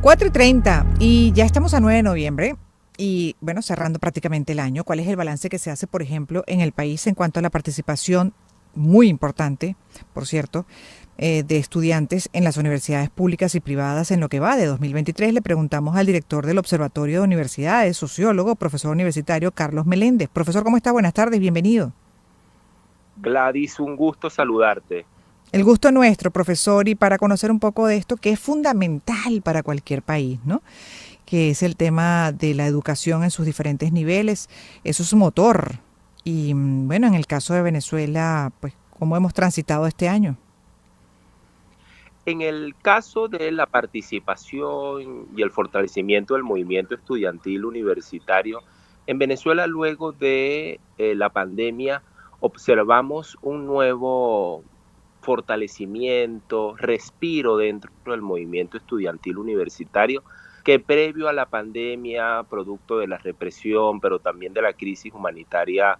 4:30 y ya estamos a 9 de noviembre y bueno, cerrando prácticamente el año. ¿Cuál es el balance que se hace, por ejemplo, en el país en cuanto a la participación, muy importante, por cierto, de estudiantes en las universidades públicas y privadas en lo que va de 2023? Le preguntamos al director del Observatorio de Universidades, sociólogo, profesor universitario, Carlos Meléndez. Profesor, ¿cómo está? Buenas tardes, bienvenido. Gladys, un gusto saludarte. El gusto nuestro, profesor, y para conocer un poco de esto que es fundamental para cualquier país, ¿no? Que es el tema de la educación en sus diferentes niveles. Eso es un motor. Y bueno, en el caso de Venezuela, pues, ¿cómo hemos transitado este año? En el caso de la participación y el fortalecimiento del movimiento estudiantil universitario, en Venezuela luego de la pandemia observamos un nuevo fortalecimiento, respiro dentro del movimiento estudiantil universitario que previo a la pandemia, producto de la represión, pero también de la crisis humanitaria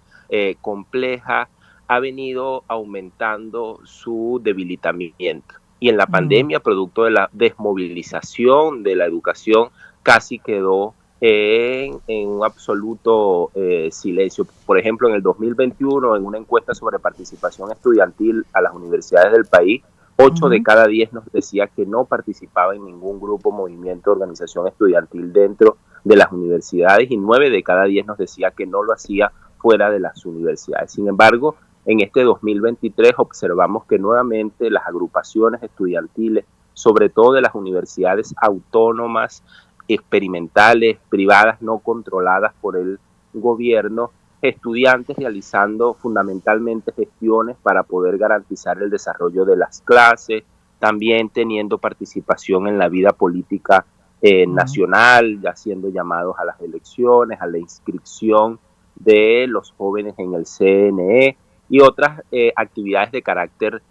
compleja, ha venido aumentando su debilitamiento. Y en la Mm. pandemia, producto de la desmovilización de la educación, casi quedó en un absoluto silencio. Por ejemplo, en el 2021, en una encuesta sobre participación estudiantil a las universidades del país, 8 de cada 10 nos decía que no participaba en ningún grupo, movimiento, organización estudiantil dentro de las universidades y 9 de cada 10 nos decía que no lo hacía fuera de las universidades. Sin embargo, en este 2023 observamos que nuevamente las agrupaciones estudiantiles, sobre todo de las universidades autónomas, experimentales, privadas, no controladas por el gobierno, estudiantes realizando fundamentalmente gestiones para poder garantizar el desarrollo de las clases, también teniendo participación en la vida política Mm. nacional, haciendo llamados a las elecciones, a la inscripción de los jóvenes en el CNE y otras actividades de carácter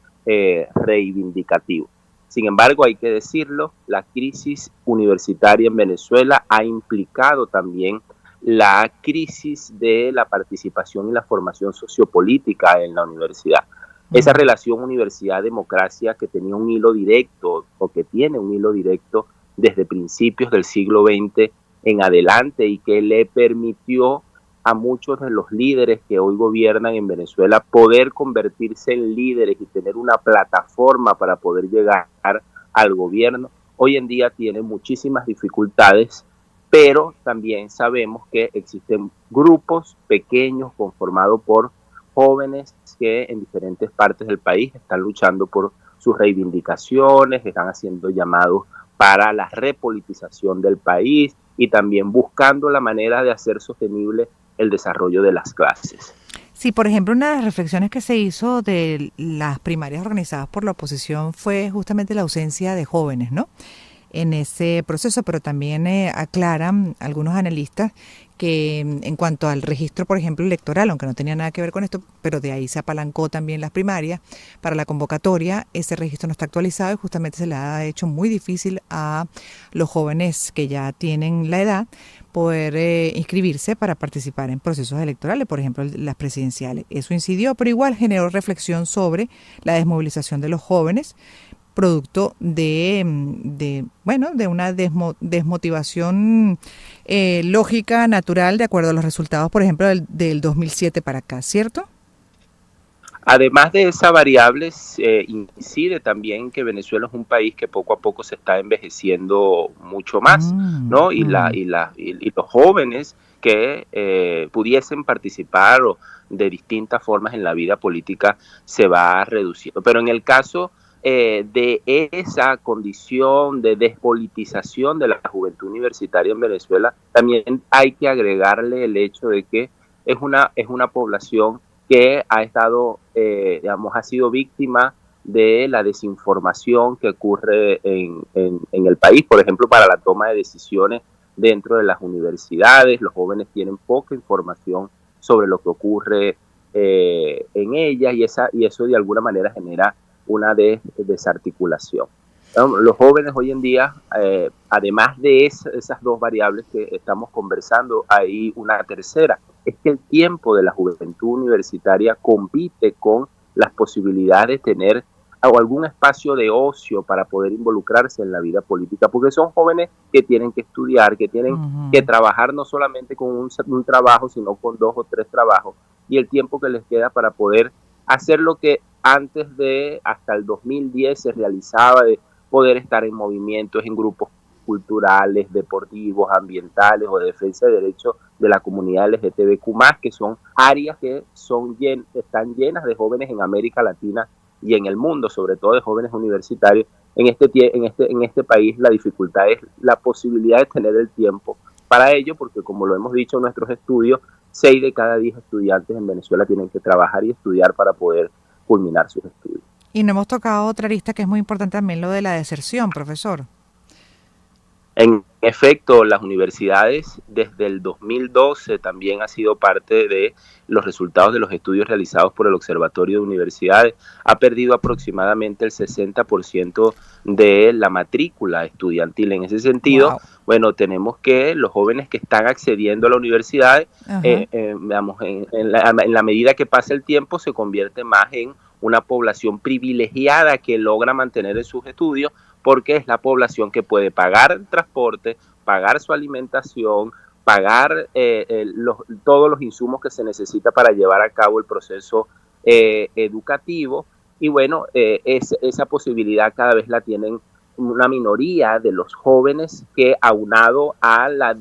reivindicativo. Sin embargo, hay que decirlo, la crisis universitaria en Venezuela ha implicado también la crisis de la participación y la formación sociopolítica en la universidad. Esa Mm. relación universidad-democracia que tenía un hilo directo o que tiene un hilo directo desde principios del siglo XX en adelante y que le permitió a muchos de los líderes que hoy gobiernan en Venezuela poder convertirse en líderes y tener una plataforma para poder llegar al gobierno, hoy en día tiene muchísimas dificultades, pero también sabemos que existen grupos pequeños conformados por jóvenes que en diferentes partes del país están luchando por sus reivindicaciones, están haciendo llamados para la repolitización del país y también buscando la manera de hacer sostenible el desarrollo de las clases. Sí, por ejemplo, una de las reflexiones que se hizo de las primarias organizadas por la oposición fue justamente la ausencia de jóvenes, ¿no? En ese proceso, pero también aclaran algunos analistas que en cuanto al registro, por ejemplo, electoral, aunque no tenía nada que ver con esto, pero de ahí se apalancó también las primarias, para la convocatoria, ese registro no está actualizado y justamente se le ha hecho muy difícil a los jóvenes que ya tienen la edad poder inscribirse para participar en procesos electorales, por ejemplo, las presidenciales. Eso incidió, pero igual generó reflexión sobre la desmovilización de los jóvenes producto bueno, de una desmotivación lógica, natural, de acuerdo a los resultados, por ejemplo, del 2007 para acá, ¿cierto? Además de esa variable, incide también que Venezuela es un país que poco a poco se está envejeciendo mucho más, Mm. ¿no? Mm. Y los jóvenes que pudiesen participar de distintas formas en la vida política se va reduciendo. Pero en el caso de esa condición de despolitización de la juventud universitaria en Venezuela, también hay que agregarle el hecho de que es una población que ha estado, digamos, ha sido víctima de la desinformación que ocurre en el país, por ejemplo, para la toma de decisiones dentro de las universidades, los jóvenes tienen poca información sobre lo que ocurre en ellas y eso de alguna manera genera una desarticulación. Los jóvenes hoy en día, además de esas dos variables que estamos conversando, hay una tercera, es que el tiempo de la juventud universitaria compite con las posibilidades de tener o algún espacio de ocio para poder involucrarse en la vida política, porque son jóvenes que tienen que estudiar, que tienen que trabajar no solamente con un trabajo, sino con 2 o 3 trabajos, y el tiempo que les queda para poder hacer lo que antes de, hasta el 2010 se realizaba, de poder estar en movimientos, en grupos culturales, deportivos, ambientales o de defensa de derechos de la comunidad LGTBQ+, que son áreas que están llenas de jóvenes en América Latina y en el mundo, sobre todo de jóvenes universitarios. En este país la dificultad es la posibilidad de tener el tiempo para ello, porque como lo hemos dicho en nuestros estudios, 6 de cada 10 estudiantes en Venezuela tienen que trabajar y estudiar para poder culminar sus estudios. Y no hemos tocado otra arista que es muy importante también, lo de la deserción, profesor. En efecto, las universidades desde el 2012 también ha sido parte de los resultados de los estudios realizados por el Observatorio de Universidades. Ha perdido aproximadamente el 60% de la matrícula estudiantil. En ese sentido, wow, bueno, tenemos que los jóvenes que están accediendo a la universidad, digamos, en la medida que pasa el tiempo, se convierte más en una población privilegiada que logra mantener sus estudios, porque es la población que puede pagar el transporte, pagar su alimentación, pagar todos los insumos que se necesita para llevar a cabo el proceso educativo. Y bueno, esa posibilidad cada vez la tienen una minoría de los jóvenes, que aunado a la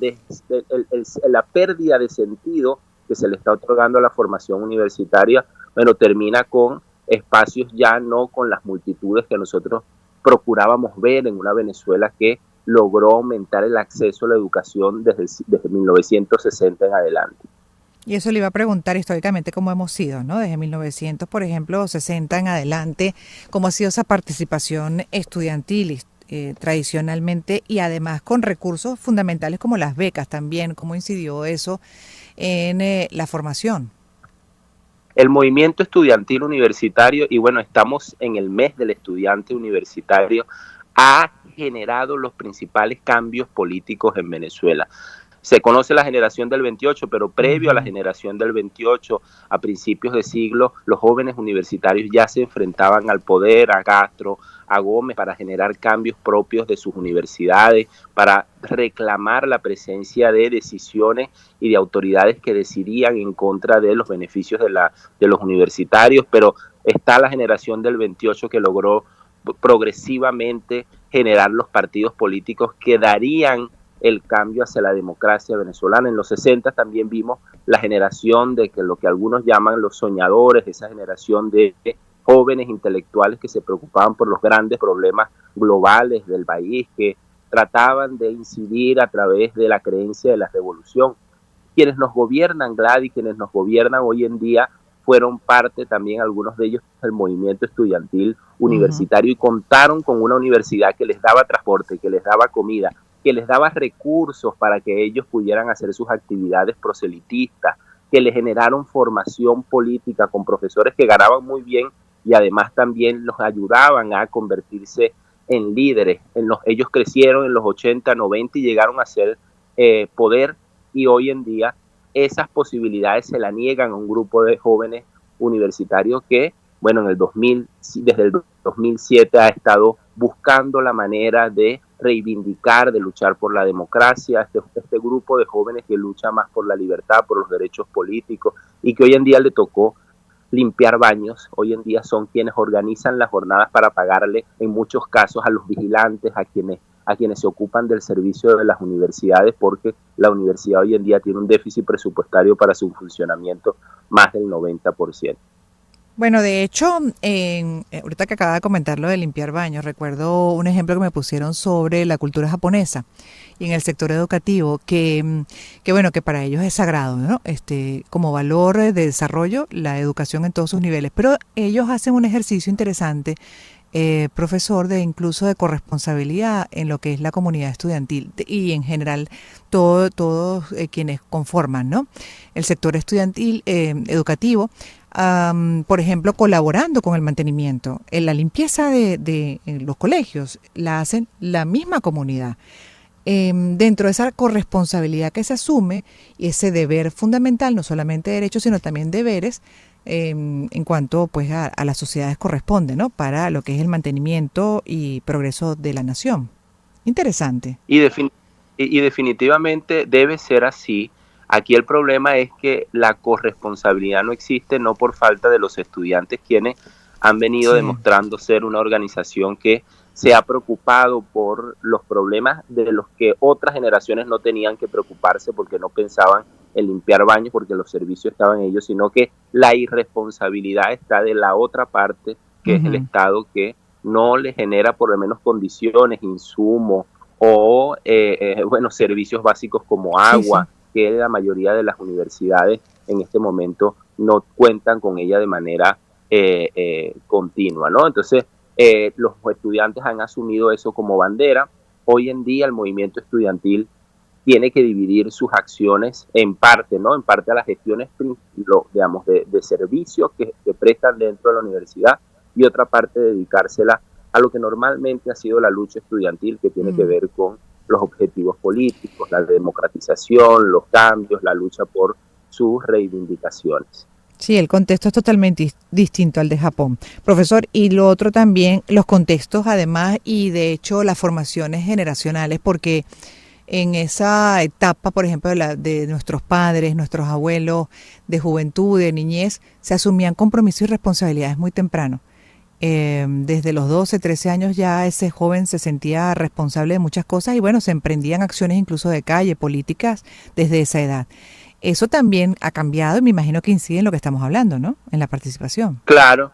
pérdida de sentido que se le está otorgando a la formación universitaria, bueno, termina con espacios ya no con las multitudes que nosotros procurábamos ver en una Venezuela que logró aumentar el acceso a la educación desde 1960 en adelante. Y eso le iba a preguntar históricamente cómo hemos sido, ¿no? Desde 1900, por ejemplo, 60 en adelante, cómo ha sido esa participación estudiantil tradicionalmente, y además con recursos fundamentales como las becas también, cómo incidió eso en la formación. El movimiento estudiantil universitario, y bueno, estamos en el mes del estudiante universitario, ha generado los principales cambios políticos en Venezuela. Se conoce la generación del 28, pero previo a la generación del 28, a principios de siglo, los jóvenes universitarios ya se enfrentaban al poder, a Castro, a Gómez, para generar cambios propios de sus universidades, para reclamar la presencia de decisiones y de autoridades que decidían en contra de los beneficios de los universitarios. Pero está la generación del 28 que logró progresivamente generar los partidos políticos que darían el cambio hacia la democracia venezolana. En los 60 también vimos la generación de que lo que algunos llaman los soñadores, esa generación de jóvenes intelectuales que se preocupaban por los grandes problemas globales del país, que trataban de incidir a través de la creencia de la revolución. Quienes nos gobiernan, Gladys, quienes nos gobiernan hoy en día, fueron parte también, algunos de ellos, del movimiento estudiantil universitario, y contaron con una universidad que les daba transporte, que les daba comida, que les daba recursos para que ellos pudieran hacer sus actividades proselitistas, que les generaron formación política con profesores que ganaban muy bien y además también los ayudaban a convertirse en líderes. Ellos crecieron en los 80, 90 y llegaron a ser poder, y hoy en día esas posibilidades se la niegan a un grupo de jóvenes universitarios que, bueno, desde el 2007 ha estado buscando la manera de reivindicar, de luchar por la democracia, este grupo de jóvenes que lucha más por la libertad, por los derechos políticos, y que hoy en día le tocó limpiar baños. Hoy en día son quienes organizan las jornadas para pagarle en muchos casos a los vigilantes, a quienes se ocupan del servicio de las universidades, porque la universidad hoy en día tiene un déficit presupuestario para su funcionamiento más del 90%. Bueno, de hecho, ahorita que acaba de comentar lo de limpiar baños, recuerdo un ejemplo que me pusieron sobre la cultura japonesa y en el sector educativo, que bueno, que para ellos es sagrado, ¿no? Como valor de desarrollo, la educación en todos sus niveles. Pero ellos hacen un ejercicio interesante, profesor, incluso de corresponsabilidad en lo que es la comunidad estudiantil y en general todos quienes conforman, ¿no?, el sector estudiantil educativo. Por ejemplo, colaborando con el mantenimiento. En la limpieza de los colegios la hacen la misma comunidad. Dentro de esa corresponsabilidad que se asume y ese deber fundamental, no solamente derechos, sino también deberes, en cuanto pues a las sociedades corresponde, ¿no? Para lo que es el mantenimiento y progreso de la nación. Interesante. Y, y definitivamente debe ser así. Aquí el problema es que la corresponsabilidad no existe, no por falta de los estudiantes, quienes han venido Sí. demostrando ser una organización que se ha preocupado por los problemas de los que otras generaciones no tenían que preocuparse porque no pensaban en limpiar baños porque los servicios estaban en ellos, sino que la irresponsabilidad está de la otra parte, que es el Ujú. Estado, que no le genera por lo menos condiciones, insumos o bueno, servicios básicos como Sí, sí. agua, que la mayoría de las universidades en este momento no cuentan con ella de manera continua, ¿no? Entonces, los estudiantes han asumido eso como bandera. Hoy en día el movimiento estudiantil tiene que dividir sus acciones en parte, ¿no? En parte a las gestiones, digamos, de servicios que prestan dentro de la universidad y otra parte dedicársela a lo que normalmente ha sido la lucha estudiantil, que tiene que Mm. ver con los objetivos políticos, la democratización, los cambios, la lucha por sus reivindicaciones. Sí, el contexto es totalmente distinto al de Japón. Profesor, y lo otro también, los contextos además y de hecho las formaciones generacionales, porque en esa etapa, por ejemplo, de nuestros padres, nuestros abuelos, de juventud, de niñez, se asumían compromisos y responsabilidades muy temprano. Desde los 12, 13 años ya ese joven se sentía responsable de muchas cosas y bueno, se emprendían acciones incluso de calle, políticas, desde esa edad. Eso también ha cambiado y me imagino que incide en lo que estamos hablando, ¿no? En la participación. Claro,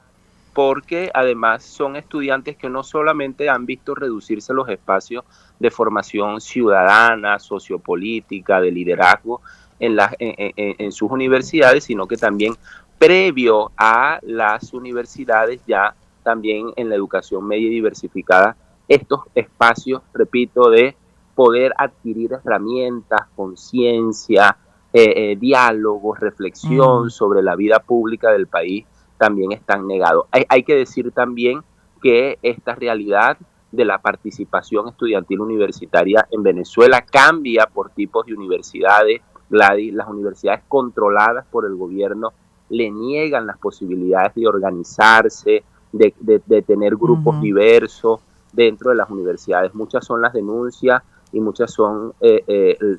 porque además son estudiantes que no solamente han visto reducirse los espacios de formación ciudadana, sociopolítica, de liderazgo en sus universidades, sino que también previo a las universidades, ya también en la educación media y diversificada, estos espacios, repito, de poder adquirir herramientas, conciencia, diálogos, reflexión Mm, sobre la vida pública del país también están negados. Hay que decir también que esta realidad de la participación estudiantil universitaria en Venezuela cambia por tipos de universidades. Las universidades controladas por el gobierno le niegan las posibilidades de organizarse, de tener grupos ujú. diversos dentro de las universidades. Muchas son las denuncias y muchas son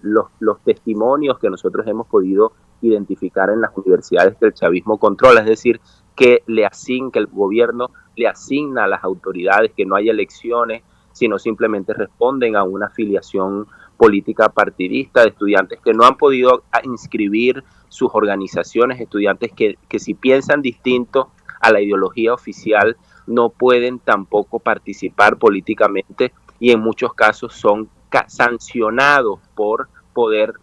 los testimonios que nosotros hemos podido identificar en las universidades que el chavismo controla, es decir, que el gobierno le asigna a las autoridades, que no hay elecciones, sino simplemente responden a una afiliación política partidista de estudiantes que no han podido inscribir sus organizaciones, estudiantes que si piensan distinto a la ideología oficial no pueden tampoco participar políticamente y en muchos casos son sancionados por poder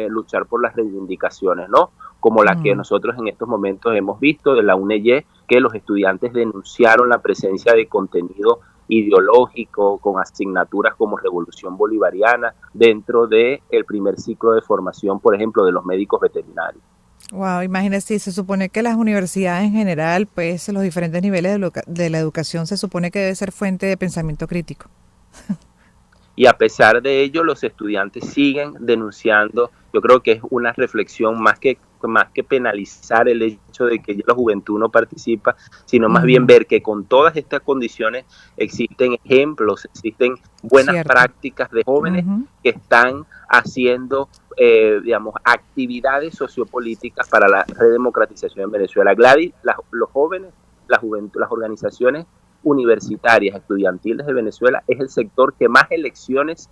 luchar por las reivindicaciones, ¿no? Como la que Mm. nosotros en estos momentos hemos visto de la UNEY, que los estudiantes denunciaron la presencia de contenido ideológico con asignaturas como Revolución Bolivariana dentro del primer ciclo de formación, por ejemplo, de los médicos veterinarios. Wow, imagínese, se supone que las universidades en general, pues los diferentes niveles de la educación se supone que debe ser fuente de pensamiento crítico. Y a pesar de ello, los estudiantes siguen denunciando. Yo creo que es una reflexión más que penalizar el hecho de que la juventud no participa, sino más bien Ujú. ver que con todas estas condiciones existen ejemplos, existen buenas Cierto. prácticas de jóvenes Ujú. que están haciendo, digamos, actividades sociopolíticas para la redemocratización en Venezuela. Gladys, los jóvenes, la juventud, las organizaciones universitarias, estudiantiles de Venezuela es el sector que más elecciones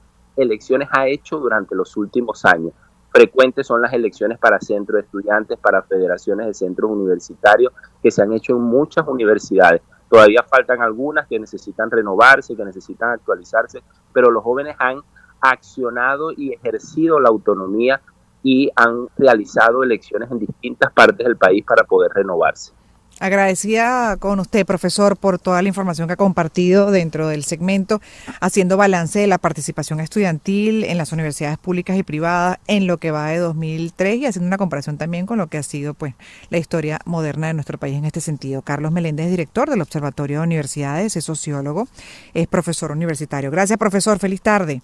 ha hecho durante los últimos años. Frecuentes son las elecciones para centros de estudiantes, para federaciones de centros universitarios, que se han hecho en muchas universidades. Todavía faltan algunas que necesitan renovarse, que necesitan actualizarse, pero los jóvenes han accionado y ejercido la autonomía y han realizado elecciones en distintas partes del país para poder renovarse. Agradecida con usted, profesor, por toda la información que ha compartido dentro del segmento, haciendo balance de la participación estudiantil en las universidades públicas y privadas en lo que va de 2003 y haciendo una comparación también con lo que ha sido pues la historia moderna de nuestro país en este sentido. Carlos Meléndez es director del Observatorio de Universidades, es sociólogo, es profesor universitario. Gracias, profesor. Feliz tarde.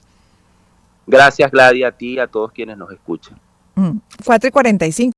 Gracias, Gladys, a ti y a todos quienes nos escuchan. 4:45.